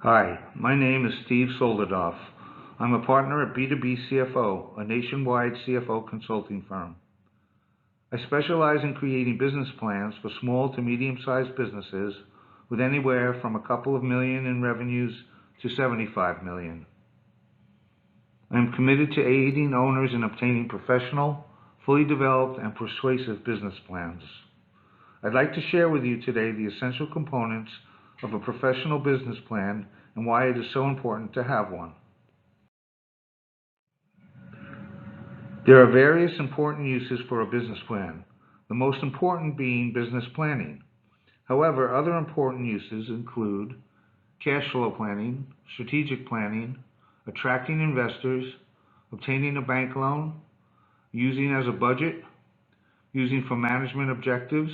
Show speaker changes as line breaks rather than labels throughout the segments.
Hi, my name is Steve Soldadoff. I'm a partner at B2B CFO, a nationwide CFO consulting firm. I specialize in creating business plans for small to medium-sized businesses with anywhere from a couple of million in revenues to 75 million. I am committed to aiding owners in obtaining professional, fully developed, and persuasive business plans. I'd like to share with you today the essential components of a professional business plan and why it is so important to have one. There are various important uses for a business plan, the most important being business planning. However, other important uses include cash flow planning, strategic planning, attracting investors, obtaining a bank loan, using as a budget, using for management objectives,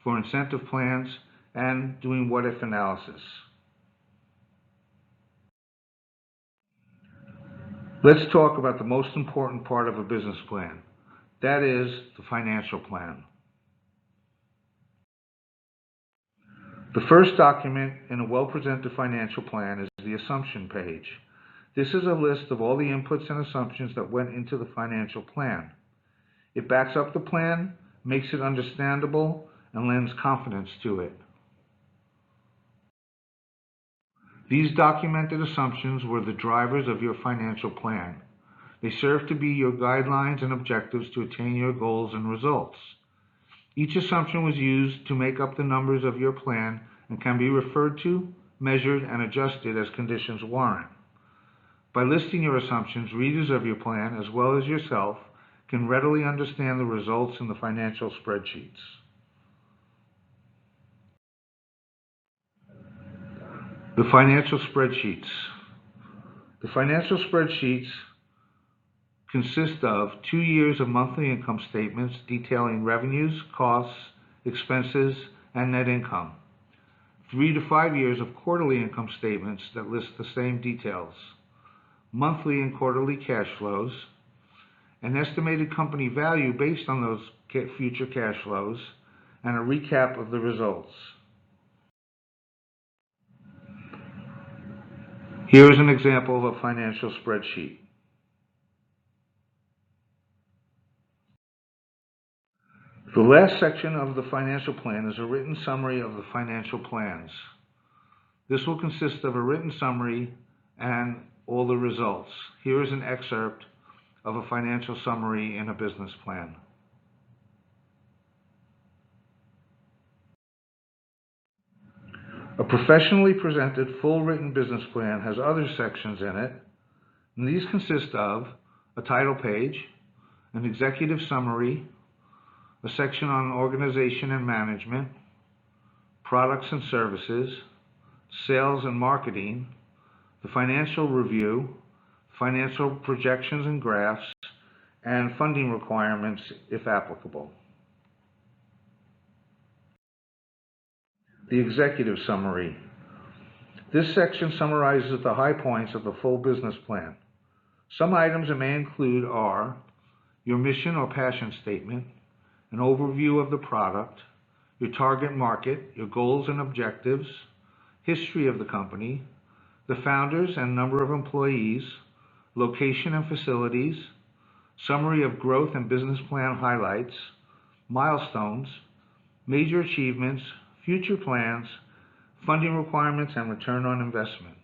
for incentive plans, and doing what-if analysis. Let's talk about the most important part of a business plan. That is the financial plan. The first document in a well-presented financial plan is the assumption page. This is a list of all the inputs and assumptions that went into the financial plan. It backs up the plan, makes it understandable, and lends confidence to it. These documented assumptions were the drivers of your financial plan. They serve to be your guidelines and objectives to attain your goals and results. Each assumption was used to make up the numbers of your plan and can be referred to, measured, and adjusted as conditions warrant. By listing your assumptions, readers of your plan, as well as yourself, can readily understand the results in the financial spreadsheets. The financial spreadsheets. The financial spreadsheets consist of 2 years of monthly income statements detailing revenues, costs, expenses, and net income. 3 to 5 years of quarterly income statements that list the same details. Monthly and quarterly cash flows. An estimated company value based on those future cash flows, and a recap of the results. Here is an example of a financial spreadsheet. The last section of the financial plan is a written summary of the financial plans. This will consist of a written summary and all the results. Here is an excerpt of a financial summary in a business plan. A professionally presented full written business plan has other sections in it, and these consist of a title page, an executive summary, a section on organization and management, products and services, sales and marketing, the financial review, financial projections and graphs, and funding requirements if applicable. The executive summary. This section summarizes the high points of the full business plan. Some items it may include are your mission or passion statement, an overview of the product, your target market, your goals and objectives, history of the company, the founders and number of employees, location and facilities, summary of growth and business plan highlights, milestones, major achievements, future plans, funding requirements, and return on investment.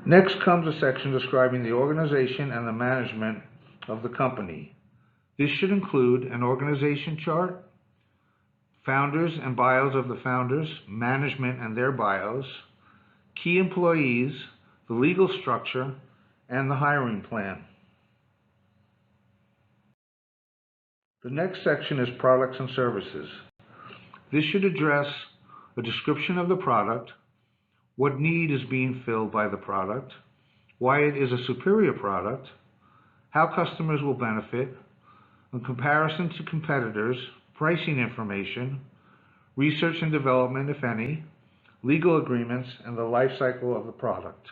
Next comes a section describing the organization and the management of the company. This should include an organization chart, founders and bios of the founders, management and their bios, key employees, the legal structure, and the hiring plan. The next section is products and services. This should address a description of the product, what need is being filled by the product, why it is a superior product, how customers will benefit, a comparison to competitors, pricing information, research and development, if any, legal agreements, and the life cycle of the product.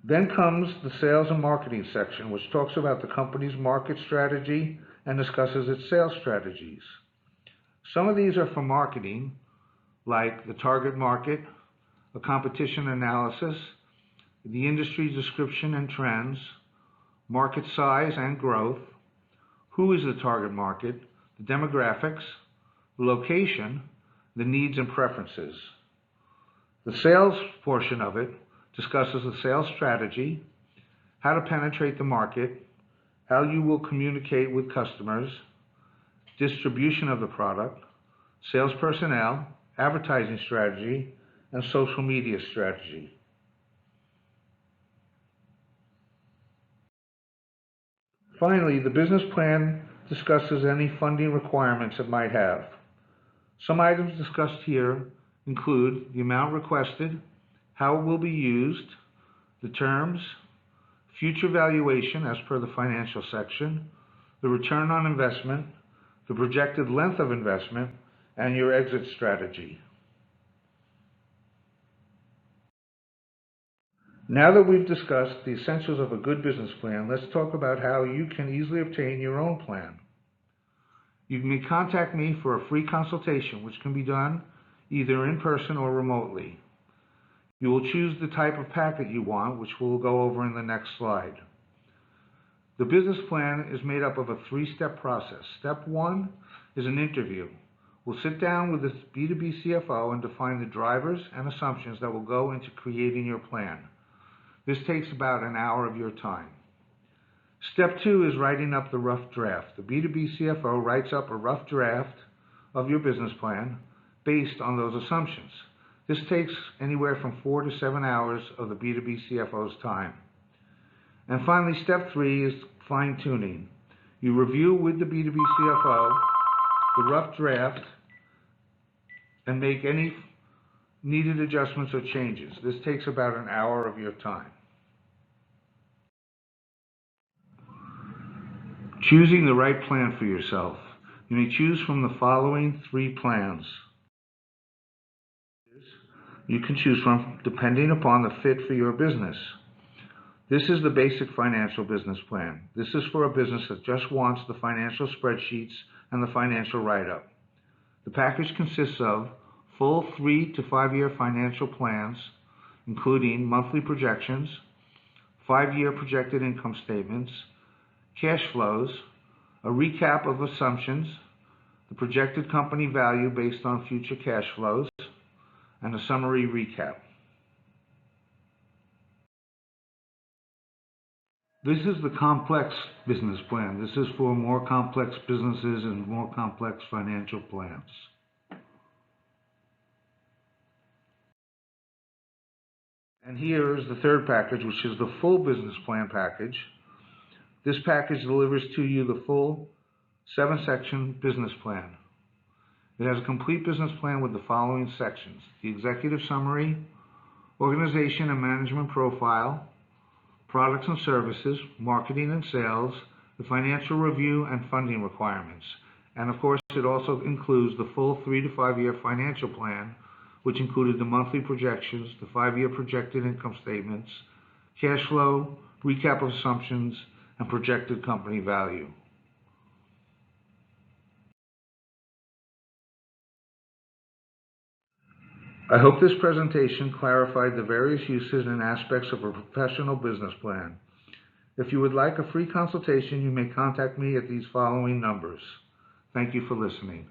Then comes the sales and marketing section, which talks about the company's market strategy and discusses its sales strategies. Some of these are for marketing, like the target market, a competition analysis, the industry description and trends, market size and growth, who is the target market, the demographics, the location, the needs and preferences. The sales portion of it discusses the sales strategy, how to penetrate the market, how you will communicate with customers, distribution of the product, sales personnel, advertising strategy, and social media strategy. Finally, the business plan discusses any funding requirements it might have. Some items discussed here include the amount requested, how it will be used, the terms, future valuation as per the financial section, the return on investment, the projected length of investment, and your exit strategy. Now that we've discussed the essentials of a good business plan, let's talk about how you can easily obtain your own plan. You may contact me for a free consultation, which can be done either in person or remotely. You will choose the type of packet you want, which we'll go over in the next slide. The business plan is made up of a three-step process. Step one is an interview. We'll sit down with the B2B CFO and define the drivers and assumptions that will go into creating your plan. This takes about an hour of your time. Step two is writing up the rough draft. The B2B CFO writes up a rough draft of your business plan based on those assumptions. This takes anywhere from 4 to 7 hours of the B2B CFO's time. And finally, step three is fine-tuning. You review with the B2B CFO the rough draft and make any needed adjustments or changes. This takes about an hour of your time. Choosing the right plan for yourself. You may choose from the following 3 plans. You can choose from depending upon the fit for your business. This is the basic financial business plan. This is for a business that just wants the financial spreadsheets and the financial write-up. The package consists of full 3 to 5 year financial plans, including monthly projections, 5-year projected income statements, cash flows, a recap of assumptions, the projected company value based on future cash flows, and a summary recap. This is the complex business plan. This is for more complex businesses and more complex financial plans. And here is the third package, which is the full business plan package. This package delivers to you the full 7-section business plan. It has a complete business plan with the following sections: the executive summary, organization and management profile, products and services, marketing and sales, the financial review and funding requirements. And of course, it also includes the full 3 to 5 year financial plan, which included the monthly projections, the 5-year projected income statements, cash flow, recap of assumptions, and projected company value. I hope this presentation clarified the various uses and aspects of a professional business plan. If you would like a free consultation, you may contact me at these following numbers. Thank you for listening.